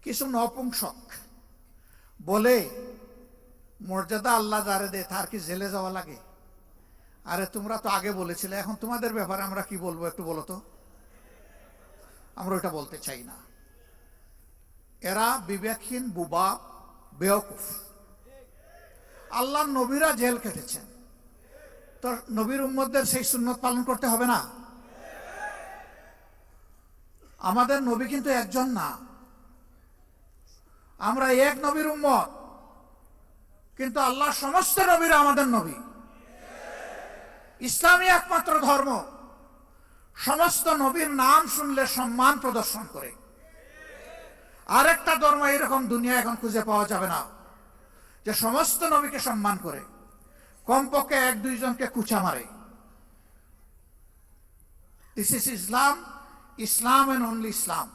কিছু নপুংসক বলে মর্যাদা আল্লাহ যারে দে তার কি জেলে যাওয়া লাগে? আরে তোমরা তো আগে বলেছিলে, এখন তোমাদের ব্যাপারে আমরা কি বলবো একটু বলো তো। আমরা ওটা বলতে চাই না। এরা বিবেকহীন, বুবা, বেওকুফ। আল্লাহর নবীরা জেল কেটেছেন, তো নবীর উম্মতদের সেই সুন্নত পালন করতে হবে না? আমাদের নবী কিন্তু একজন না, আমরা এক নবীর উম্মত, কিন্তু আল্লাহ সমস্ত নবীরা আমাদের নবী। ইসলামই একমাত্র ধর্ম সমস্ত নবীর নাম শুনলে সম্মান প্রদর্শন করে। আরেকটা ধর্ম এরকম দুনিয়া এখন খুঁজে পাওয়া যাবে না যে সমস্ত নবীকে সম্মান করে, কমপক্ষে এক দুইজনকে কুচা মারে। This is Islam, Islam and only Islam.